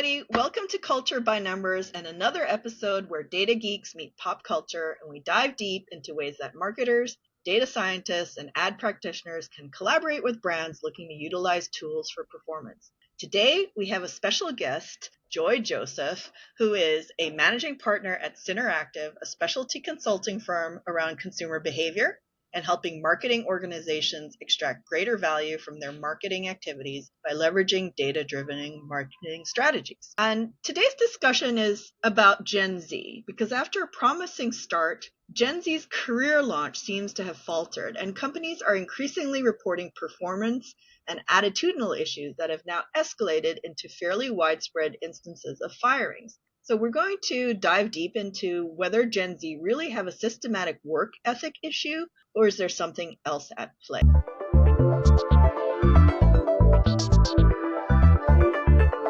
everybody. Welcome to Culture by Numbers and another episode where data geeks meet pop culture and we dive deep into ways that marketers, data scientists, and ad practitioners can collaborate with brands looking to utilize tools for performance. Today, we have a special guest, Joy Joseph, who is a managing partner at Syneractive, a specialty consulting firm around consumer behavior and helping marketing organizations extract greater value from their marketing activities by leveraging data-driven marketing strategies. And today's discussion is about Gen Z, because after a promising start, Gen Z's career launch seems to have faltered, and companies are increasingly reporting performance and attitudinal issues that have now escalated into fairly widespread instances of firings. So we're going to dive deep into whether Gen Z really have a systematic work ethic issue, or is there something else at play?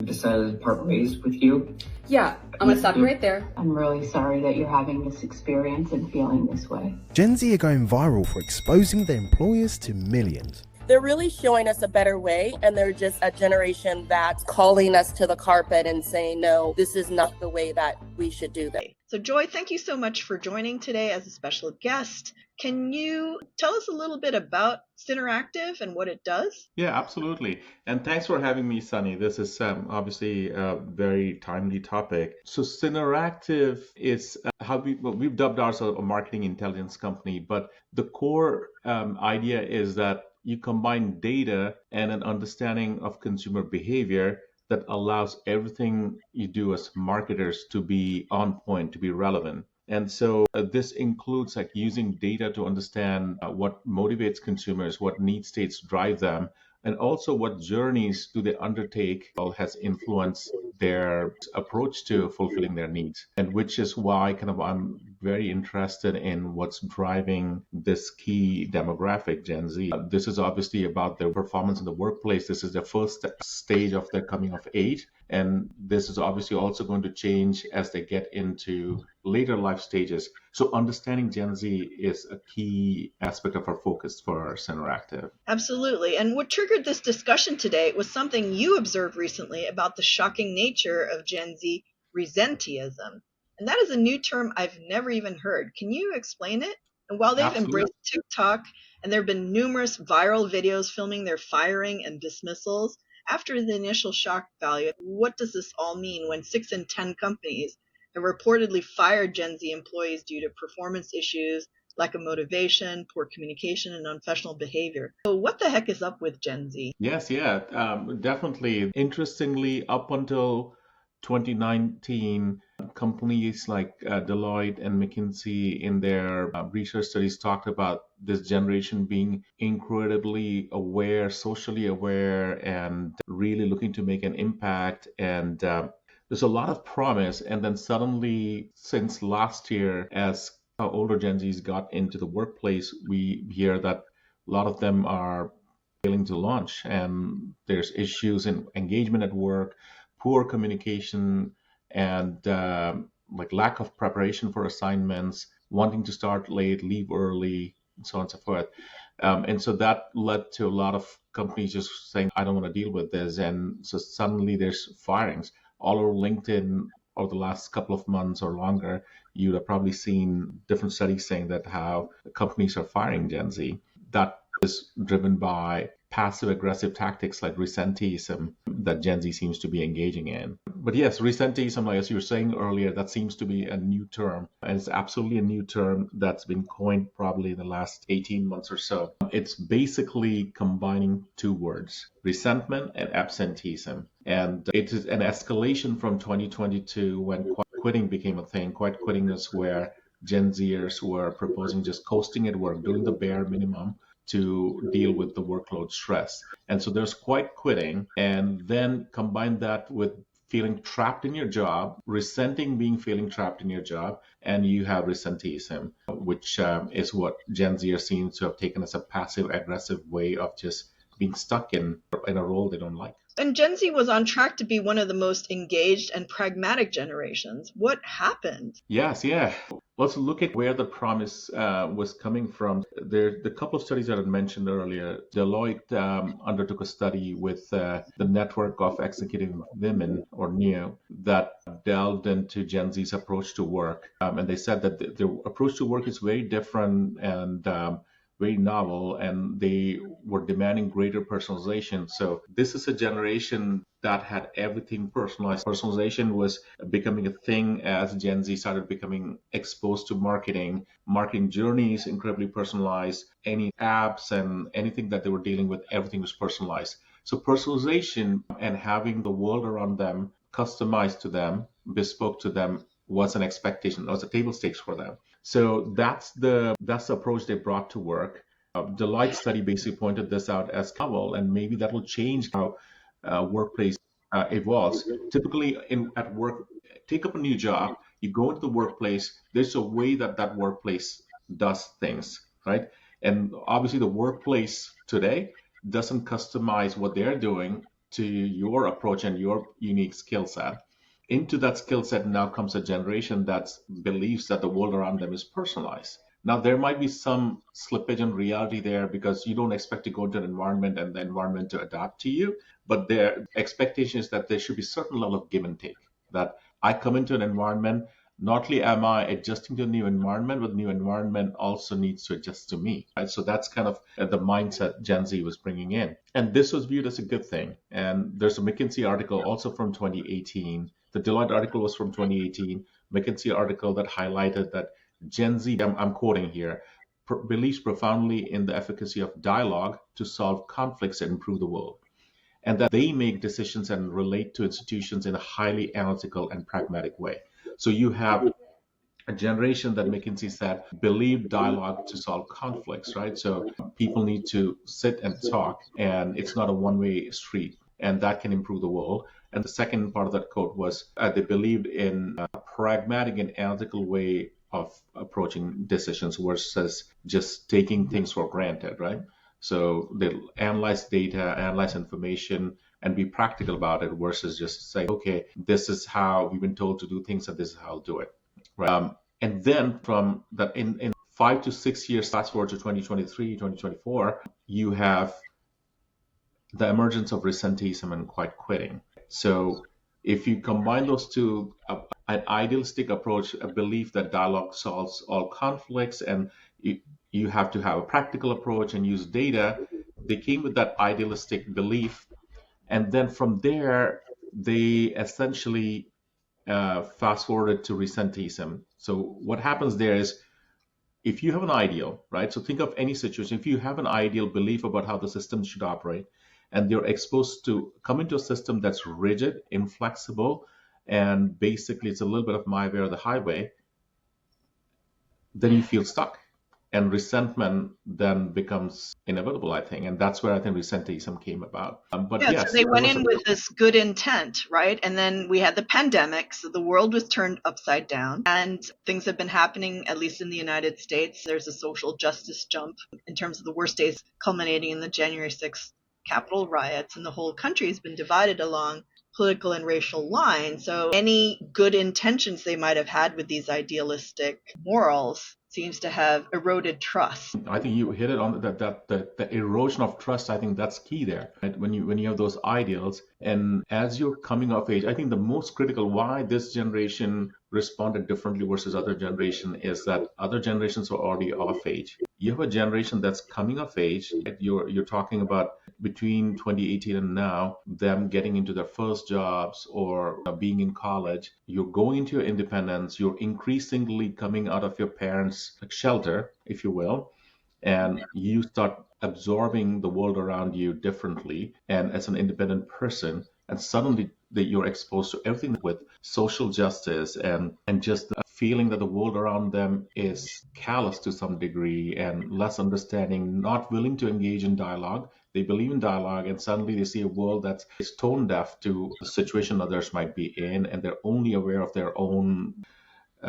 Decided to part ways with you. Yeah, I'm gonna stop you right there. I'm really sorry that you're having this experience and feeling this way. Gen Z are going viral for exposing their employers to millions. They're really showing us a better way, and they're just a generation that's calling us to the carpet and saying, no, this is not the way that we should do that. So Joy, thank you so much for joining today as a special guest. Can you tell us a little bit about Syneractive and what it does? Yeah, absolutely. And thanks for having me, Sunny. This is obviously a very timely topic. So Syneractive is we've dubbed ourselves a marketing intelligence company, but the core idea is that you combine data and an understanding of consumer behavior that allows everything you do as marketers to be on point, to be relevant. And so this includes like using data to understand what motivates consumers, what need states drive them, and also what journeys do they undertake has influenced their approach to fulfilling their needs. And which is why I'm very interested in what's driving this key demographic, Gen Z. This is obviously about their performance in the workplace. This is the first stage of their coming of age. And this is obviously also going to change as they get into later life stages. So understanding Gen Z is a key aspect of our focus for Syneractive. Absolutely. And what triggered this discussion today was something you observed recently about the shocking nature of Gen Z Resenteeism. And that is a new term I've never even heard. Can you explain it? And while they've Absolutely. embraced TikTok, and there have been numerous viral videos filming their firing and dismissals, after the initial shock value, what does this all mean when 6 in 10 companies have reportedly fired Gen Z employees due to performance issues, lack of motivation, poor communication, and unprofessional behavior? So what the heck is up with Gen Z? Yes, definitely. Interestingly, up until 2019, companies like Deloitte and McKinsey in their research studies talked about this generation being incredibly aware, socially aware, and really looking to make an impact. And there's a lot of promise. And then suddenly, since last year, as older Gen Zs got into the workplace, we hear that a lot of them are failing to launch. And there's issues in engagement at work, poor communication, and lack of preparation for assignments, wanting to start late, leave early, and so on and so forth. And so that led to a lot of companies just saying, I don't want to deal with this. And so suddenly there's firings all over LinkedIn over the last couple of months or longer. You'd have probably seen different studies saying that how companies are firing Gen Z. That is driven by passive aggressive tactics like resenteeism that Gen Z seems to be engaging in. But yes, resenteeism, like as you were saying earlier, that seems to be a new term. And it's absolutely a new term that's been coined probably in the last 18 months or so. It's basically combining two words, resentment and absenteeism. And it is an escalation from 2022 when quitting became a thing. Quiet quitting is where Gen Zers were proposing just coasting at work, doing the bare minimum to deal with the workload stress. And so there's quiet quitting, and then combine that with feeling trapped in your job, resenting being feeling trapped in your job, and you have resenteeism, which is what Gen Z seems to have taken as a passive aggressive way of just being stuck in a role they don't like. And Gen Z was on track to be one of the most engaged and pragmatic generations. What happened? Yes, yeah. Let's look at where the promise was coming from. There, the couple of studies that I mentioned earlier, Deloitte undertook a study with the network of executive women, or NEO, that delved into Gen Z's approach to work. And they said that their approach to work is very different and very novel, and they were demanding greater personalization. So this is a generation that had everything personalized. Personalization was becoming a thing as Gen Z started becoming exposed to marketing. Marketing journeys incredibly personalized. Any apps and anything that they were dealing with, everything was personalized. So personalization and having the world around them customized to them, bespoke to them, was an expectation. That was a table stakes for them. So that's the approach they brought to work. Deloitte study basically pointed this out as novel, and maybe that will change how workplace evolves. Typically, at work, take up a new job, you go into the workplace. There's a way that workplace does things, right? And obviously, the workplace today doesn't customize what they're doing to your approach and your unique skill set. Into that skill set now comes a generation that believes that the world around them is personalized. Now, there might be some slippage in reality there because you don't expect to go into an environment and the environment to adapt to you. But their expectation is that there should be a certain level of give and take. That I come into an environment, not only am I adjusting to a new environment, but the new environment also needs to adjust to me. Right? So that's kind of the mindset Gen Z was bringing in. And this was viewed as a good thing. And there's a McKinsey article also from 2018. The Deloitte article was from 2018. McKinsey article that highlighted that Gen Z, I'm quoting here, believes profoundly in the efficacy of dialogue to solve conflicts and improve the world, and that they make decisions and relate to institutions in a highly analytical and pragmatic way. So you have a generation that McKinsey said believe dialogue to solve conflicts, right? So people need to sit and talk, and it's not a one-way street, and that can improve the world. And the second part of that quote was they believed in a pragmatic and analytical way of approaching decisions versus just taking things for granted, right? So they'll analyze data, analyze information, and be practical about it versus just say, okay, this is how we've been told to do things, and this is how I'll do it, right? And then from that, in 5 to 6 years, fast forward to 2023, 2024, you have the emergence of resenteeism and quiet quitting. So if you combine those two, an idealistic approach, a belief that dialogue solves all conflicts, and you have to have a practical approach and use data, they came with that idealistic belief. And then from there, they essentially fast forwarded to resenteeism. So what happens there is, if you have an ideal, right? So think of any situation. If you have an ideal belief about how the system should operate, and you're exposed to come into a system that's rigid, inflexible, and basically it's a little bit of my way or the highway, then you feel stuck. And resentment then becomes inevitable, I think. And that's where I think resenteeism came about. But Yeah, yes, so they went in with this good intent, right? And then we had the pandemic, so the world was turned upside down, and things have been happening, at least in the United States. There's a social justice jump in terms of the worst days culminating in the January 6th Capitol riots, and the whole country has been divided along political and racial lines. So any good intentions they might have had with these idealistic morals seems to have eroded trust. I think you hit it on the erosion of trust. I think that's key there, right? When you have those ideals, and as you're coming of age, I think the most critical why this generation responded differently versus other generation is that other generations are already of age. You have a generation that's coming of age. Right? You're talking about between 2018 and now, them getting into their first jobs or being in college. You're going into your independence. You're increasingly coming out of your parents' shelter, if you will, and you start absorbing the world around you differently and as an independent person, and suddenly that you're exposed to everything with social justice and just the feeling that the world around them is callous to some degree and less understanding, not willing to engage in dialogue. They believe in dialogue, and suddenly they see a world that is tone deaf to the situation others might be in, and they're only aware of their own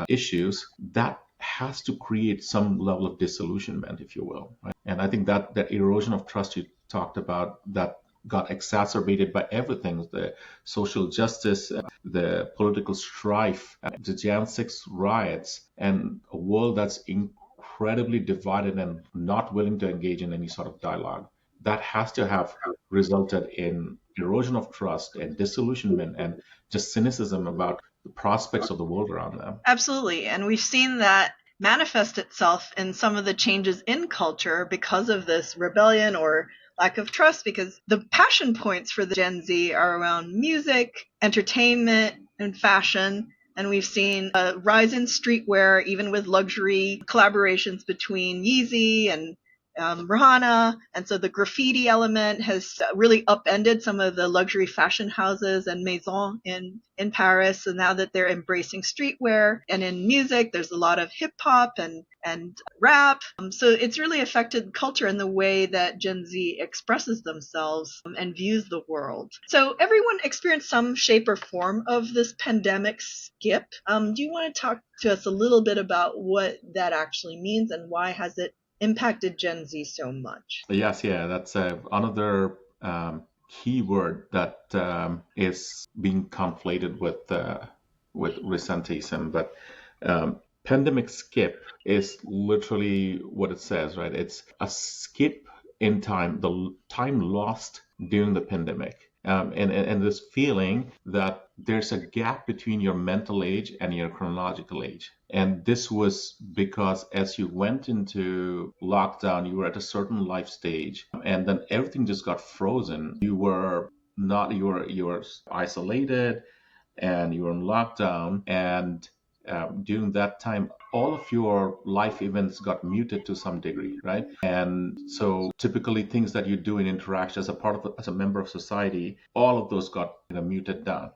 issues. That has to create some level of disillusionment, if you will. Right? And I think that erosion of trust you talked about, that got exacerbated by everything, the social justice, the political strife, the Jan 6 riots, and a world that's incredibly divided and not willing to engage in any sort of dialogue. That has to have resulted in erosion of trust and disillusionment and just cynicism about the prospects of the world around them. Absolutely. And we've seen that manifest itself in some of the changes in culture because of this rebellion or lack of trust, because the passion points for the Gen Z are around music, entertainment, and fashion. And we've seen a rise in streetwear, even with luxury collaborations between Yeezy and Rihanna. And so the graffiti element has really upended some of the luxury fashion houses and maisons in Paris. So now that they're embracing streetwear, and in music, there's a lot of hip hop and rap. So it's really affected culture and the way that Gen Z expresses themselves and views the world. So everyone experienced some shape or form of this pandemic skip. Do you want to talk to us a little bit about what that actually means and why has it impacted Gen Z so much? Yes, yeah, that's another key word that is being conflated with resenteeism. But pandemic skip is literally what it says, right? It's a skip in time, the time lost during the pandemic. And this feeling that there's a gap between your mental age and your chronological age. And this was because as you went into lockdown, you were at a certain life stage, and then everything just got frozen. You were isolated, and you were in lockdown, and during that time, all of your life events got muted to some degree, right? And so typically things that you do in interaction as a member of society, all of those got muted down.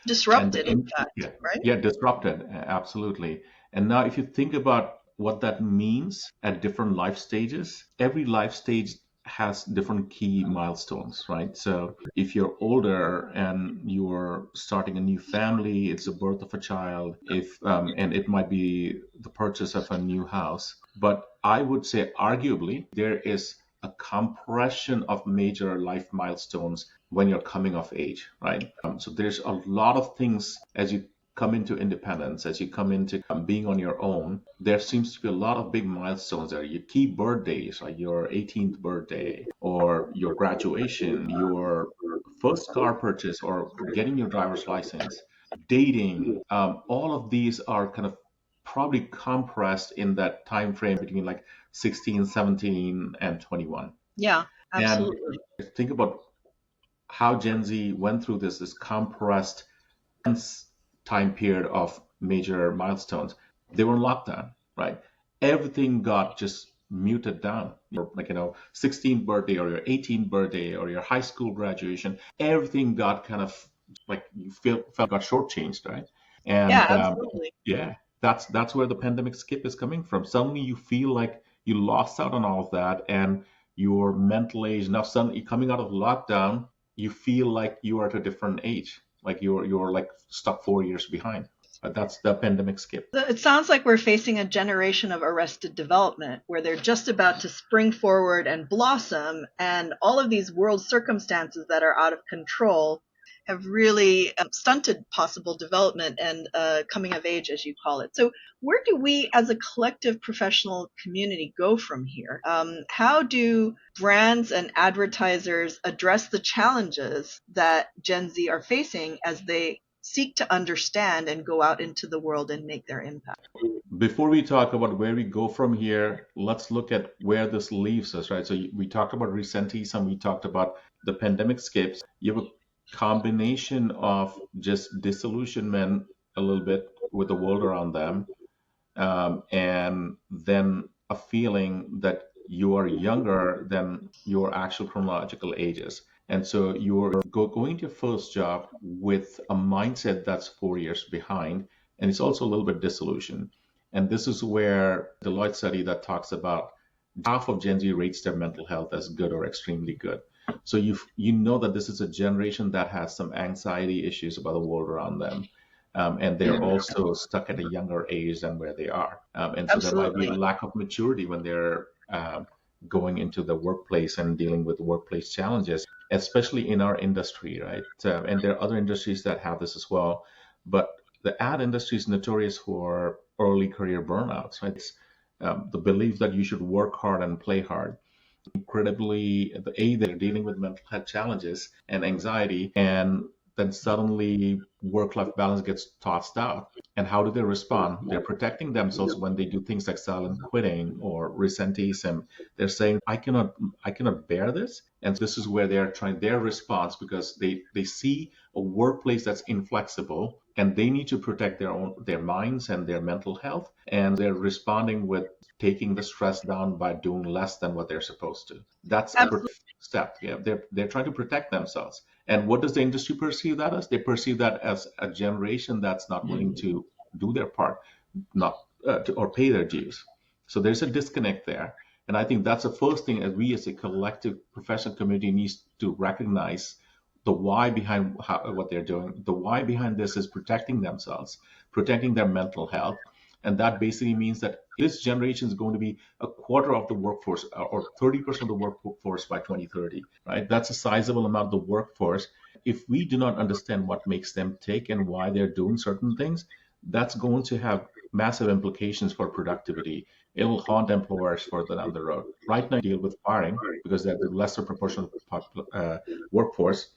Disrupted, in fact, yeah, right? Yeah, disrupted, absolutely. And now if you think about what that means at different life stages, every life stage has different key milestones, right? So if you're older and you're starting a new family, it's the birth of a child, and it might be the purchase of a new house. But I would say arguably there is a compression of major life milestones when you're coming of age, right? So there's a lot of things as you come into independence, as you come into being on your own, there seems to be a lot of big milestones there. Your key birthdays, like your 18th birthday, or your graduation, your first car purchase, or getting your driver's license, dating. All of these are kind of probably compressed in that time frame between like 16, 17, and 21. Yeah, absolutely. And think about how Gen Z went through this compressed time period of major milestones. They were in lockdown, right? Everything got just muted down. Like, 16th birthday or your 18th birthday or your high school graduation, everything got kind of like you felt got shortchanged, right? And yeah, absolutely. That's where the pandemic skip is coming from. Suddenly you feel like you lost out on all of that, and your mental age now suddenly coming out of lockdown, you feel like you are at a different age, like you're like stuck 4 years behind. That's the pandemic skip. It sounds like we're facing a generation of arrested development where they're just about to spring forward and blossom, and all of these world circumstances that are out of control have really stunted possible development and coming of age, as you call it. So where do we as a collective professional community go from here? How do brands and advertisers address the challenges that Gen Z are facing as they seek to understand and go out into the world and make their impact? Before we talk about where we go from here, let's look at where this leaves us, right? So we talked about resenteeism, we talked about the pandemic skips. You have a combination of just disillusionment a little bit with the world around them, and then a feeling that you are younger than your actual chronological ages. And so you're going to your first job with a mindset that's 4 years behind, and it's also a little bit disillusioned. And this is where Deloitte study that talks about half of Gen Z rates their mental health as good or extremely good. So you know that this is a generation that has some anxiety issues about the world around them. And they're also stuck at a younger age than where they are. And so there might be a lack of maturity when they're going into the workplace and dealing with workplace challenges, especially in our industry, right? And there are other industries that have this as well. But the ad industry is notorious for early career burnouts, right? It's the belief that you should work hard and play hard. Incredibly, they're dealing with mental health challenges and anxiety, and then suddenly work-life balance gets tossed out. And how do they respond? They're protecting themselves when they do things like silent quitting or resenteeism. They're saying, I cannot bear this. And this is where they're trying their response, because they see a workplace that's inflexible and they need to protect their minds and their mental health. And they're responding with taking the stress down by doing less than what they're supposed to. That's a Absolutely. step. Yeah, they're trying to protect themselves. And what does the industry perceive that as? They perceive that as a generation that's not willing to do their part, not or pay their dues. So there's a disconnect there. And I think that's the first thing that we as a collective professional community needs to recognize the why behind what they're doing. The why behind this is protecting themselves, protecting their mental health. And that basically means that this generation is going to be a quarter of the workforce or 30% of the workforce by 2030, right? That's a sizable amount of the workforce. If we do not understand what makes them tick and why they're doing certain things, that's going to have massive implications for productivity. It will haunt employers further down the road. Right now, deal with firing because they're the lesser proportion of the workforce,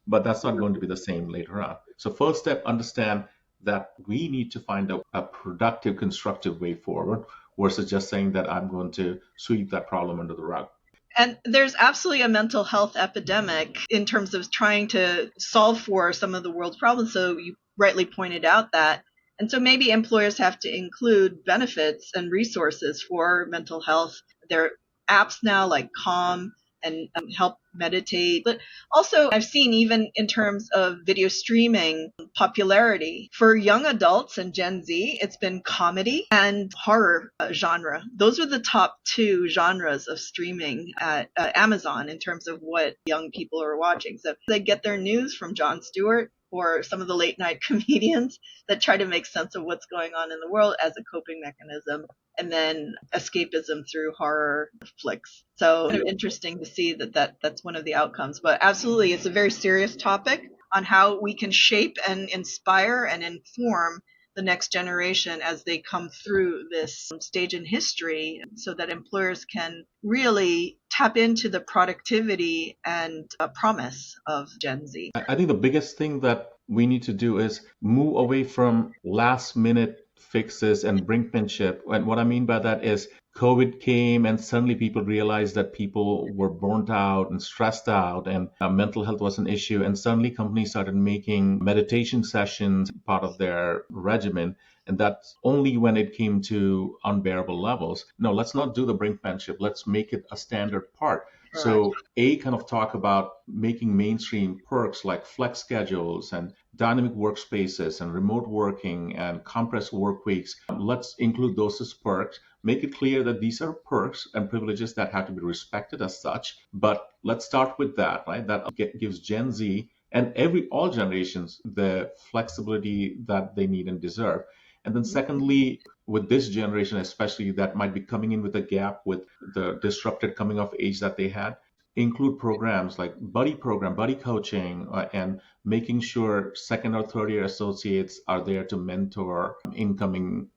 but that's not going to be the same later on. So first step, understand that we need to find a productive, constructive way forward versus just saying that I'm going to sweep that problem under the rug. And there's absolutely a mental health epidemic in terms of trying to solve for some of the world's problems. So you rightly pointed out that. And so maybe employers have to include benefits and resources for mental health. There are apps now like Calm and Help Meditate. But also I've seen, even in terms of video streaming popularity for young adults and Gen Z, it's been comedy and horror genre. Those are the top two genres of streaming at Amazon in terms of what young people are watching. So they get their news from Jon Stewart or some of the late night comedians that try to make sense of what's going on in the world as a coping mechanism, and then escapism through horror flicks. So kind of interesting to see that's one of the outcomes. But absolutely, it's a very serious topic on how we can shape and inspire and inform the next generation as they come through this stage in history, so that employers can really tap into the productivity and promise of Gen Z. I think the biggest thing that we need to do is move away from last minute fixes and brinkmanship. And what I mean by that is COVID came and suddenly people realized that people were burnt out and stressed out, and mental health was an issue. And suddenly companies started making meditation sessions part of their regimen. And that's only when it came to unbearable levels. No, let's not do the brinkmanship. Let's make it a standard part. Right. So kind of talk about making mainstream perks like flex schedules and dynamic workspaces and remote working and compressed work weeks. Let's include those as perks. Make it clear that these are perks and privileges that have to be respected as such. But let's start with that, right? That gives Gen Z and all generations the flexibility that they need and deserve. And then secondly, with this generation especially, that might be coming in with a gap with the disrupted coming of age that they had, include programs like buddy coaching, and making sure second or third year associates are there to mentor incoming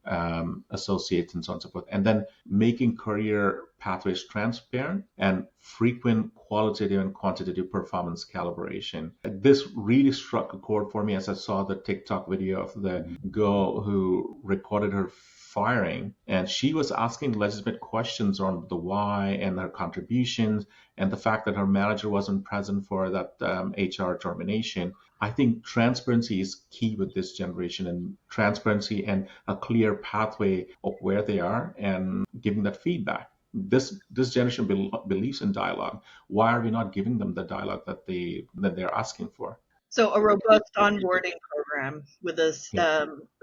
associates and so on and so forth. And then making career pathways transparent and frequent qualitative and quantitative performance calibration. This really struck a chord for me as I saw the TikTok video of the girl who recorded her firing, and she was asking legitimate questions on the why and her contributions and the fact that her manager wasn't present for that HR termination. I think transparency is key with this generation, and transparency and a clear pathway of where they are and giving that feedback. This generation believes in dialogue. Why are we not giving them the dialogue that they're asking for? So a robust onboarding program with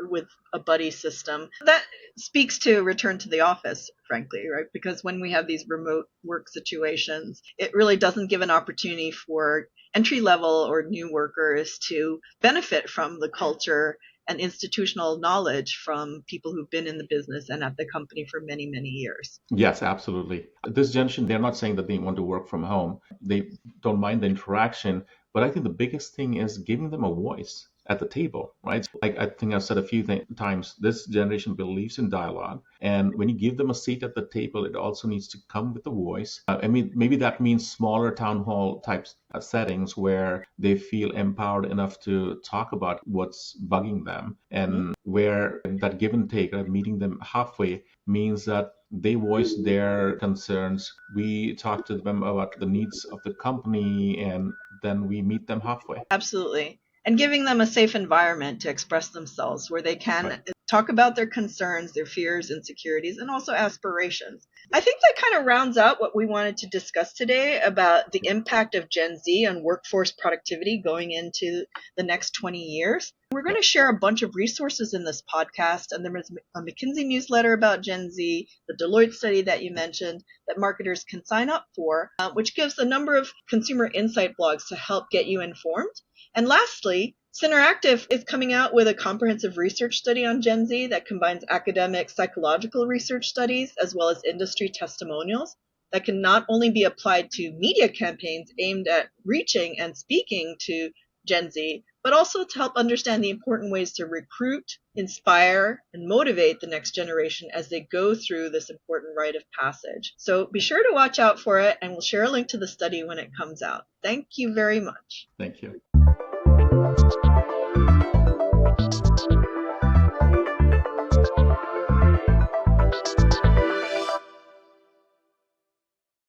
with a buddy system that speaks to return to the office, frankly, right? Because when we have these remote work situations, it really doesn't give an opportunity for entry level or new workers to benefit from the culture and institutional knowledge from people who've been in the business and at the company for many, many years. Yes, absolutely. This generation, they're not saying that they want to work from home. They don't mind the interaction, but I think the biggest thing is giving them a voice at the table, right? Like I think I've said a few times, this generation believes in dialogue. And when you give them a seat at the table, it also needs to come with a voice. I mean, maybe that means smaller town hall types settings where they feel empowered enough to talk about what's bugging them, and where that give and take, meeting them halfway, means that they voice their concerns. We talk to them about the needs of the company, and then we meet them halfway. Absolutely. And giving them a safe environment to express themselves where they can talk about their concerns, their fears, insecurities, and also aspirations. I think that kind of rounds out what we wanted to discuss today about the impact of Gen Z on workforce productivity going into the next 20 years. We're going to share a bunch of resources in this podcast, and there was a McKinsey newsletter about Gen Z, the Deloitte study that you mentioned that marketers can sign up for, which gives a number of consumer insight blogs to help get you informed. And lastly, Syneractive is coming out with a comprehensive research study on Gen Z that combines academic psychological research studies as well as industry testimonials that can not only be applied to media campaigns aimed at reaching and speaking to Gen Z, but also to help understand the important ways to recruit, inspire, and motivate the next generation as they go through this important rite of passage. So be sure to watch out for it, and we'll share a link to the study when it comes out. Thank you very much. Thank you.